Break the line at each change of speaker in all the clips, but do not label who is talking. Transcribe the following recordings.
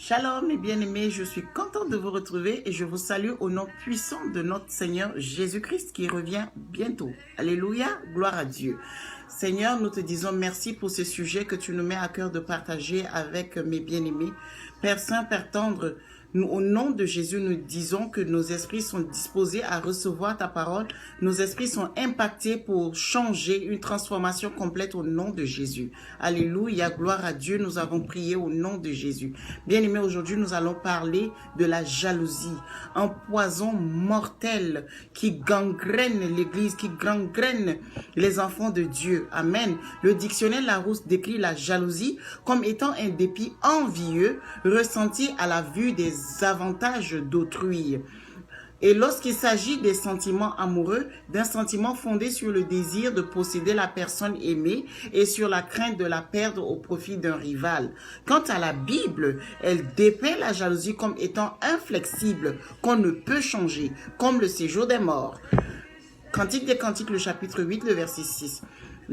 Shalom mes bien-aimés, je suis contente de vous retrouver et je vous salue au nom puissant de notre Seigneur Jésus-Christ qui revient bientôt. Alléluia, gloire à Dieu. Seigneur, nous te disons merci pour ce sujet que tu nous mets à cœur de partager avec mes bien-aimés. Père Saint, Père tendre, nous, au nom de Jésus, nous disons que nos esprits sont disposés à recevoir ta parole. Nos esprits sont impactés pour changer une transformation complète au nom de Jésus. Alléluia, gloire à Dieu. Nous avons prié au nom de Jésus. Bien-aimés, aujourd'hui, nous allons parler de la jalousie. Un poison mortel qui gangrène l'Église, qui gangrène les enfants de Dieu. Amen. Le dictionnaire Larousse décrit la jalousie comme étant un dépit envieux ressenti à la vue des avantages d'autrui. Et lorsqu'il s'agit des sentiments amoureux, d'un sentiment fondé sur le désir de posséder la personne aimée et sur la crainte de la perdre au profit d'un rival. Quant à la Bible, elle dépeint la jalousie comme étant inflexible, qu'on ne peut changer, comme le séjour des morts. Cantique des Cantiques, le chapitre 8, le verset 6.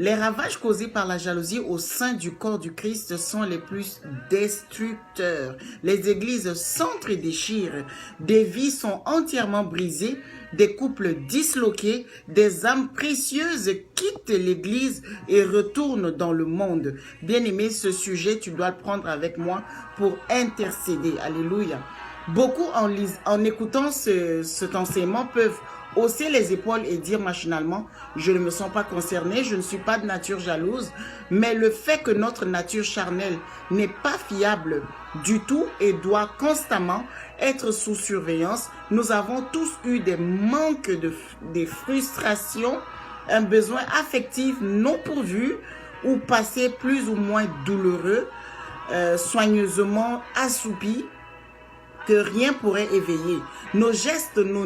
Les ravages causés par la jalousie au sein du corps du Christ sont les plus destructeurs. Les églises s'entre-déchirent, des vies sont entièrement brisées, des couples disloqués, des âmes précieuses quittent l'église et retournent dans le monde. Bien-aimé, ce sujet, tu dois le prendre avec moi pour intercéder. Alléluia. Beaucoup en écoutant cet enseignement peuvent hausser les épaules et dire machinalement, je ne me sens pas concerné, je ne suis pas de nature jalouse, mais le fait que notre nature charnelle n'est pas fiable du tout et doit constamment être sous surveillance, nous avons tous eu des manques, des frustrations, un besoin affectif non pourvu ou passé plus ou moins douloureux, soigneusement assoupi, que rien pourrait éveiller. Nos gestes, nos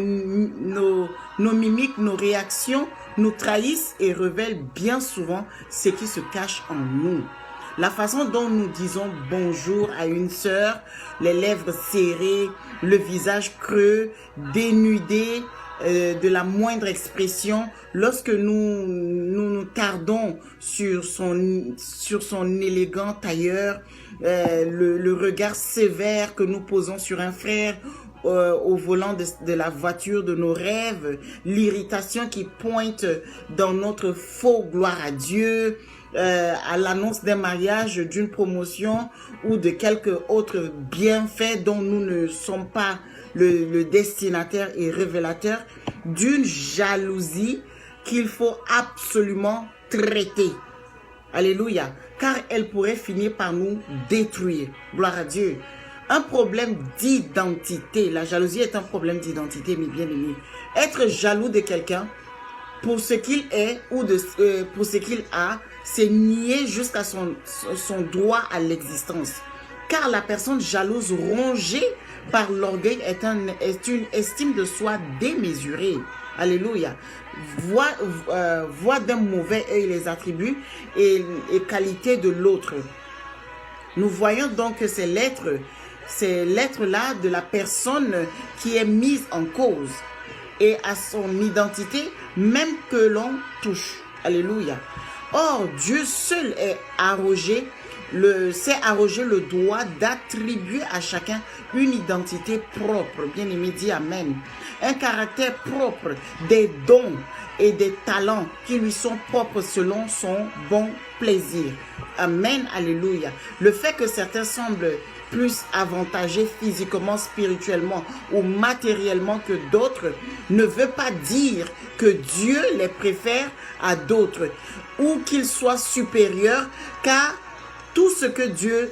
mimiques, nos réactions nous trahissent et révèlent bien souvent ce qui se cache en nous. La façon dont nous disons bonjour à une sœur, les lèvres serrées, le visage creux, dénudé de la moindre expression, lorsque nous tardons sur son élégant tailleur, le regard sévère que nous posons sur un frère au volant de la voiture de nos rêves, l'irritation qui pointe dans notre faux gloire à Dieu, à l'annonce d'un mariage, d'une promotion ou de quelque autre bienfait dont nous ne sommes pas le destinataire et révélateur, d'une jalousie qu'il faut absolument traiter. Alléluia. Car elle pourrait finir par nous détruire. Gloire à Dieu. Un problème d'identité. La jalousie est un problème d'identité, mes bien-aimés. Être jaloux de quelqu'un pour ce qu'il est ou pour ce qu'il a, c'est nier jusqu'à son droit à l'existence. Car la personne jalouse rongée par l'orgueil est une estime de soi démesurée. Alléluia. Voit d'un mauvais œil les attributs et qualités de l'autre. Nous voyons donc que c'est l'être-là de la personne qui est mise en cause et à son identité même que l'on touche. Alléluia. Or, Dieu seul s'est arrogé le droit d'attribuer à chacun une identité propre. Bien-aimé, dit Amen. Un caractère propre, des dons et des talents qui lui sont propres selon son bon plaisir. Amen, alléluia. Le fait que certains semblent plus avantagés physiquement, spirituellement ou matériellement que d'autres ne veut pas dire que Dieu les préfère à d'autres ou qu'ils soient supérieurs, car tout ce que Dieu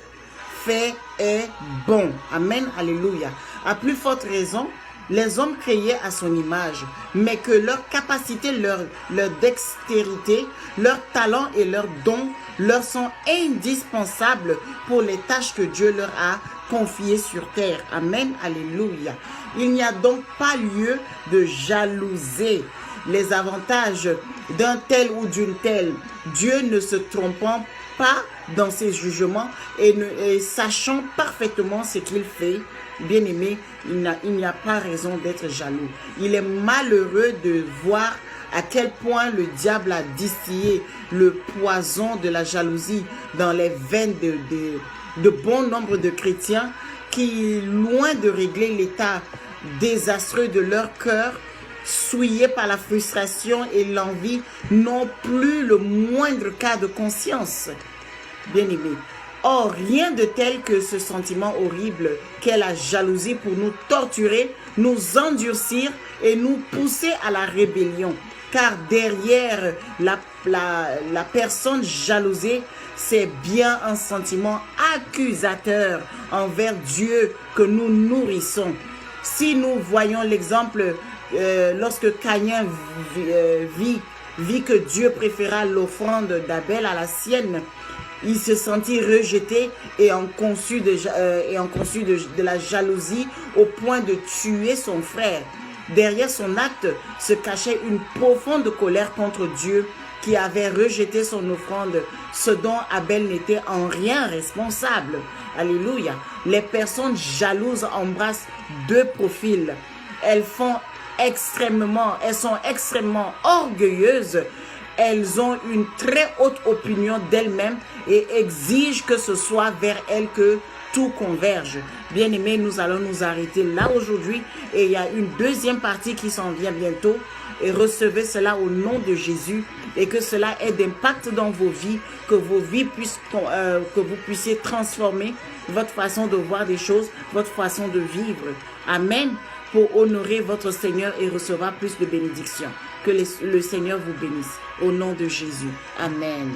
fait est bon. Amen, alléluia. À plus forte raison, les hommes créés à son image, mais que leur capacité, leur dextérité, leur talent et leurs dons leur sont indispensables pour les tâches que Dieu leur a confiées sur terre. Amen, alléluia. Il n'y a donc pas lieu de jalouser les avantages d'un tel ou d'une telle. Dieu ne se trompant pas dans ses jugements et sachant parfaitement ce qu'il fait, bien-aimé, il n'y a pas raison d'être jaloux. Il est malheureux de voir à quel point le diable a distillé le poison de la jalousie dans les veines de bon nombre de chrétiens qui, loin de régler l'état désastreux de leur cœur, souillés par la frustration et l'envie, n'ont plus le moindre cas de conscience. Bien-aimés, or rien de tel que ce sentiment horrible qu'est la jalousie pour nous torturer, nous endurcir et nous pousser à la rébellion. Car derrière la personne jalousée, c'est bien un sentiment accusateur envers Dieu que nous nourrissons. Si nous voyons l'exemple lorsque Caïn vit que Dieu préféra l'offrande d'Abel à la sienne, il se sentit rejeté et en conçut de la jalousie au point de tuer son frère. Derrière son acte se cachait une profonde colère contre Dieu qui avait rejeté son offrande, ce dont Abel n'était en rien responsable. Alléluia. Les personnes jalouses embrassent deux profils. Elles sont extrêmement orgueilleuses. Elles ont une très haute opinion d'elles-mêmes et exigent que ce soit vers elles que tout converge. Bien-aimés, nous allons nous arrêter là aujourd'hui et il y a une deuxième partie qui s'en vient bientôt. Et recevez cela au nom de Jésus et que cela ait d'impact dans vos vies, que vos vies puissent, que vous puissiez transformer votre façon de voir des choses, votre façon de vivre. Amen. Pour honorer votre Seigneur et recevoir plus de bénédictions. Que le Seigneur vous bénisse. Au nom de Jésus. Amen.